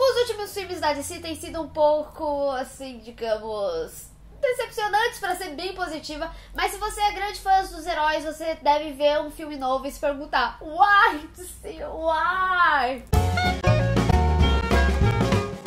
Os últimos filmes da DC têm sido um pouco, assim, digamos, decepcionantes, pra ser bem positiva, mas se você é grande fã dos heróis, você deve ver um filme novo e se perguntar: Why, DC, why?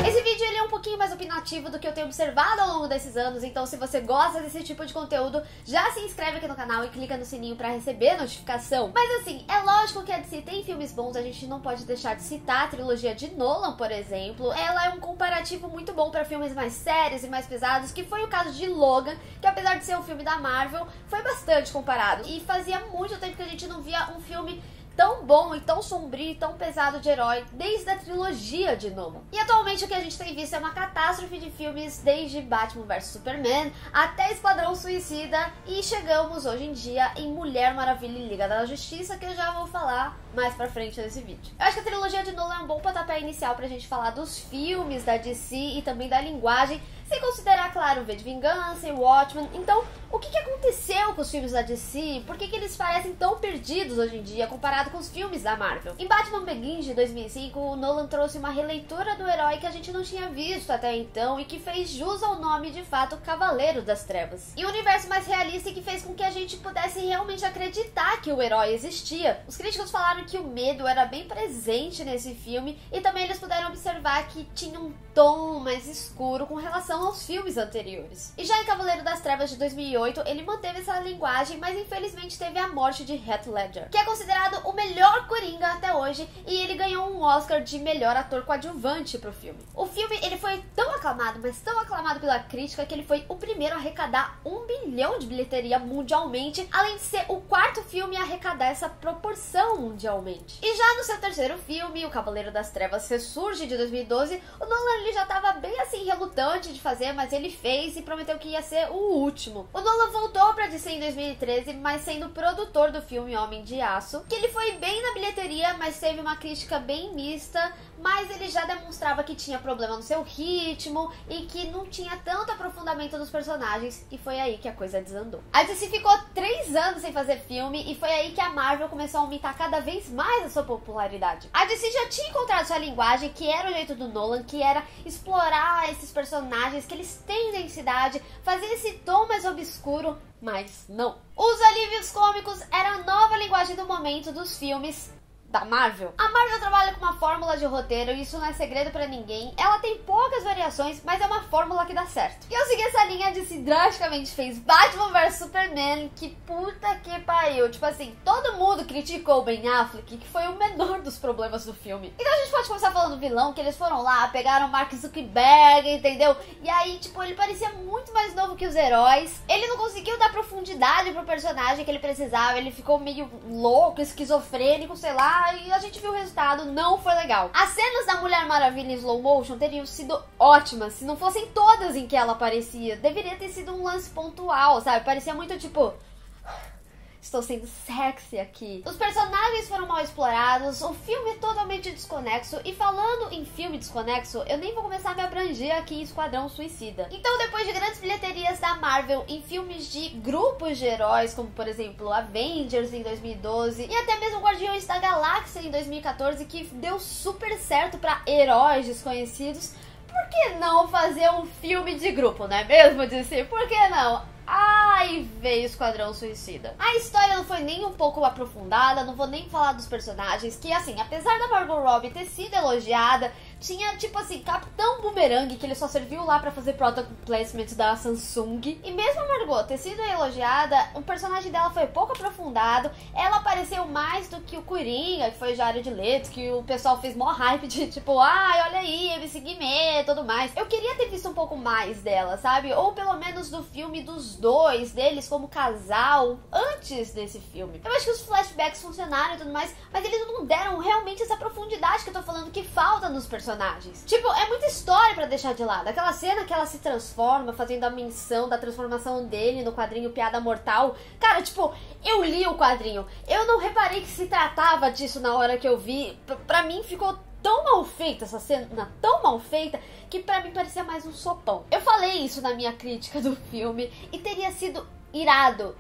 Esse vídeo ele é um pouquinho mais opinativo do que eu tenho observado ao longo desses anos, então se você gosta desse tipo de conteúdo, já se inscreve aqui no canal e clica no sininho pra receber notificação. Mas assim, é lógico que a DC tem filmes bons, a gente não pode deixar de citar a trilogia de Nolan, por exemplo. Ela é um comparativo muito bom pra filmes mais sérios e mais pesados, que foi o caso de Logan, que apesar de ser um filme da Marvel, foi bastante comparado. E fazia muito tempo que a gente não via um filme tão bom e tão sombrio e tão pesado de herói desde a trilogia de Nolan. E atualmente o que a gente tem visto é uma catástrofe de filmes, desde Batman vs Superman até Esquadrão Suicida, e chegamos hoje em dia em Mulher Maravilha e Liga da Justiça, que eu já vou falar mais pra frente nesse vídeo. Eu acho que a trilogia de Nolan é um bom pontapé inicial pra gente falar dos filmes da DC e também da linguagem, sem considerar, claro, V de Vingança e Watchmen. Então, o que aconteceu com os filmes da DC? Por que eles parecem tão perdidos hoje em dia comparado com os filmes da Marvel? Em Batman Begins de 2005, o Nolan trouxe uma releitura do herói que a gente não tinha visto até então e que fez jus ao nome de fato Cavaleiro das Trevas. E um universo mais realista e que fez com que a gente pudesse realmente acreditar que o herói existia. Os críticos falaram que o medo era bem presente nesse filme e também eles puderam observar que tinha um tom mais escuro com relação aos filmes anteriores. E já em Cavaleiro das Trevas de 2008, ele manteve essa linguagem, mas infelizmente teve a morte de Heath Ledger, que é considerado o melhor Coringa até hoje, e ele ganhou um Oscar de melhor ator coadjuvante pro filme. O filme ele foi tão aclamado, mas tão aclamado pela crítica, que ele foi o primeiro a arrecadar 1 bilhão de bilheteria mundialmente, além de ser o quarto filme a arrecadar essa proporção mundialmente. E já no seu terceiro filme, O Cavaleiro das Trevas Ressurge, de 2012, o Nolan ele já tava bem assim relutante de fazer, mas ele fez e prometeu que ia ser o último. O Nolan voltou pra DC em 2013, mas sendo produtor do filme Homem de Aço, que ele foi bem na bilheteria, mas teve uma crítica bem mista, mas ele já demonstrava que tinha problema no seu ritmo e que não tinha tanto aprofundamento nos personagens, e foi aí que a coisa desandou. A DC ficou 3 anos sem fazer filme, e foi aí que a Marvel começou a aumentar cada vez mais a sua popularidade. A DC já tinha encontrado sua linguagem, que era o jeito do Nolan, que era explorar esses personagens, que eles têm densidade, fazer esse tom mais obscuro, mas não. Os alívios cômicos eram a nova linguagem do momento dos filmes da Marvel. A Marvel trabalha com uma fórmula de roteiro, e isso não é segredo pra ninguém. Ela tem poucas variações, mas é uma fórmula que dá certo. E eu segui essa linha de se drasticamente fez Batman vs Superman, que puta que pariu. Tipo assim, todo mundo criticou o Ben Affleck, que foi o menor dos problemas do filme. Então a gente pode começar falando do vilão, que eles foram lá, pegaram o Mark Zuckerberg, entendeu? E aí, tipo, ele parecia muito mais novo que os heróis. Ele não conseguiu dar profundidade pro personagem que ele precisava, ele ficou meio louco, esquizofrênico, sei lá, e a gente viu o resultado, não foi legal. As cenas da Mulher Maravilha em slow motion teriam sido ótimas se não fossem todas em que ela aparecia. Deveria ter sido um lance pontual, sabe? Parecia muito tipo: estou sendo sexy aqui. Os personagens foram mal explorados, o filme é totalmente desconexo, e falando em filme desconexo, eu nem vou começar a me abranger aqui em Esquadrão Suicida. Então, depois de grandes bilheterias da Marvel em filmes de grupos de heróis, como por exemplo Avengers em 2012 e até mesmo Guardiões da Galáxia em 2014, que deu super certo pra heróis desconhecidos, por que não fazer um filme de grupo, não é mesmo, DC? Por que não? Ai, veio Esquadrão Suicida. A história não foi nem um pouco aprofundada, não vou nem falar dos personagens, que assim, apesar da Margot Robbie ter sido elogiada, tinha tipo assim, Capitão Boomerang, que ele só serviu lá pra fazer product placement da Samsung. E mesmo a Margot ter sido elogiada, o personagem dela foi pouco aprofundado. Ela apareceu mais do que o Coringa, que foi o Jared Leto, que o pessoal fez mó hype de tipo, ai, olha aí, MC Guimê e tudo mais. Eu queria ter visto um pouco mais dela, sabe? Ou pelo menos do filme dos dois, deles como casal, antes desse filme. Eu acho que os flashbacks funcionaram e tudo mais, mas eles não deram realmente essa profundidade que eu tô falando que falta nos personagens. Tipo, é muita história pra deixar de lado. Aquela cena que ela se transforma, fazendo a menção da transformação dele no quadrinho Piada Mortal. Cara, tipo, eu li o quadrinho, eu não reparei que se tratava disso na hora que eu vi. Pra mim ficou tão mal feita essa cena, tão mal feita, que pra mim parecia mais um sopão. Eu falei isso na minha crítica do filme, e teria sido irado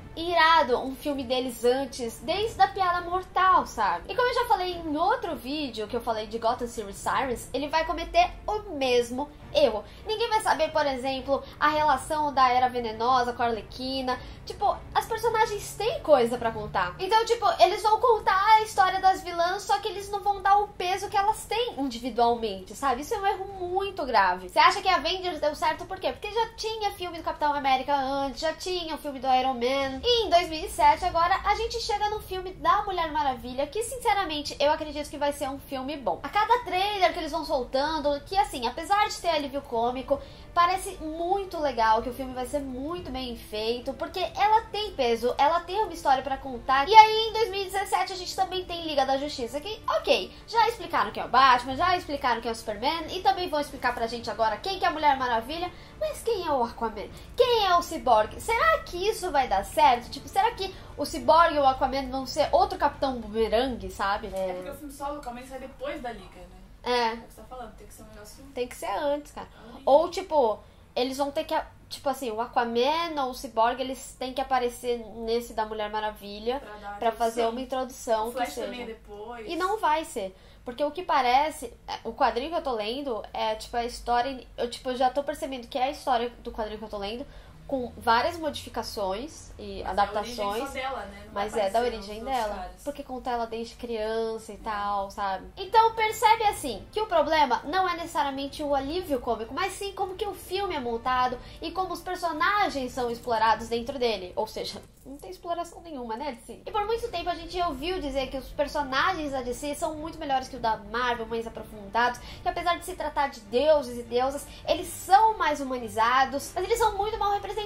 um filme deles antes, desde a Piada Mortal, sabe? E como eu já falei em outro vídeo que eu falei de Gotham City Sirens, ele vai cometer o mesmo erro. Ninguém vai saber, por exemplo, a relação da Era Venenosa com a Arlequina. Tipo, as personagens têm coisa pra contar. Então, tipo, eles vão contar a história das vilãs, só que eles não vão dar o peso que elas têm individualmente, sabe? Isso é um erro muito grave. Você acha que a Avengers deu certo por quê? Porque já tinha filme do Capitão América antes, já tinha o filme do Iron Man. E em 2007, agora, a gente chega no filme da Mulher Maravilha, que, sinceramente, eu acredito que vai ser um filme bom. A cada trailer que eles vão soltando, que, assim, apesar de ter alívio cômico, parece muito legal, que o filme vai ser muito bem feito, porque ela tem peso, ela tem uma história pra contar. E aí, em 2017, a gente também tem Liga da Justiça, que, ok, já explicaram quem é o Batman, já explicaram quem é o Superman, e também vão explicar pra gente agora quem que é a Mulher Maravilha, mas quem é o Aquaman? Quem é o Cyborg? Será que isso vai dar certo? Tipo, será que o Cyborg e o Aquaman vão ser outro Capitão Boomerang, sabe? É porque o filme solo do Aquaman sai depois da Liga, né? É. É o que você tá falando, tem que ser um negócio... Tem que ser antes, cara. Ou, tipo, eles vão ter que... Tipo assim, o Aquaman ou o Cyborg, eles têm que aparecer nesse da Mulher Maravilha pra fazer uma introdução o Flash que seja. também depois. E não vai ser. Porque o que parece... O quadrinho que eu tô lendo é, tipo, a história... Eu, tipo, já tô percebendo que é a história do quadrinho que eu tô lendo, com várias modificações e adaptações. É a origem só dela, né? Não Mas vai é da aparecer origem nos outros dela. caras. Porque conta ela desde criança e tal, sabe? Então percebe assim, que o problema não é necessariamente o alívio cômico, mas sim como que o filme é montado e como os personagens são explorados dentro dele. Ou seja, não tem exploração nenhuma, né, DC? E por muito tempo a gente ouviu dizer que os personagens da DC são muito melhores que o da Marvel, mais aprofundados, que apesar de se tratar de deuses e deusas, eles são mais humanizados, mas eles são muito mal representados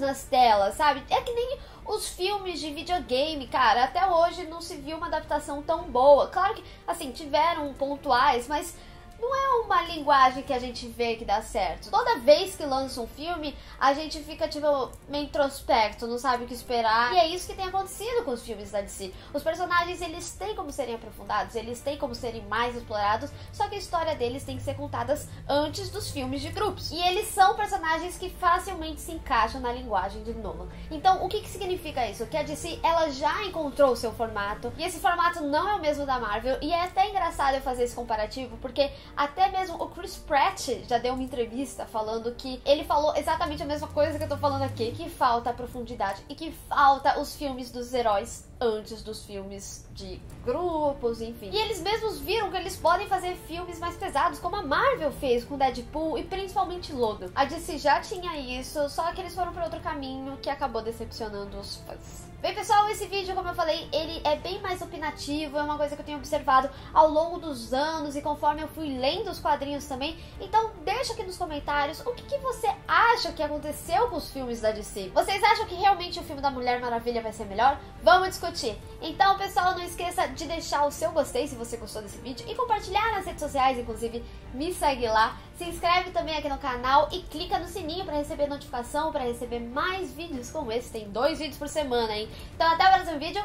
nas telas, sabe? É que nem os filmes de videogame, cara, até hoje não se viu uma adaptação tão boa. Claro que, assim, tiveram pontuais, mas não é uma linguagem que a gente vê que dá certo. Toda vez que lança um filme, a gente fica, tipo, meio introspecto, não sabe o que esperar. E é isso que tem acontecido com os filmes da DC. Os personagens, eles têm como serem aprofundados, eles têm como serem mais explorados, só que a história deles tem que ser contadas antes dos filmes de grupos. E eles são personagens que facilmente se encaixam na linguagem de Nolan. Então, o que significa isso? Que a DC, ela já encontrou o seu formato, e esse formato não é o mesmo da Marvel, e é até engraçado eu fazer esse comparativo, porque até mesmo o Chris Pratt já deu uma entrevista falando que ele falou exatamente a mesma coisa que eu tô falando aqui, que falta a profundidade e que falta os filmes dos heróis antes dos filmes de grupos, enfim. E eles mesmos viram que eles podem fazer filmes mais pesados, como a Marvel fez com Deadpool e principalmente Logan. A DC já tinha isso, só que eles foram para outro caminho que acabou decepcionando os fãs. Bem, pessoal, esse vídeo, como eu falei, ele é bem mais opinativo, é uma coisa que eu tenho observado ao longo dos anos e conforme eu fui lendo os quadrinhos também. Então, deixa aqui nos comentários o que você acha que aconteceu com os filmes da DC. Vocês acham que realmente o filme da Mulher Maravilha vai ser melhor? Vamos discutir. Então, pessoal, não esqueça de deixar o seu gostei se você gostou desse vídeo e compartilhar nas redes sociais, inclusive me segue lá. Se inscreve também aqui no canal e clica no sininho para receber notificação, para receber mais vídeos como esse. Tem 2 vídeos por semana, hein? Então até o próximo vídeo.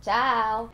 Tchau!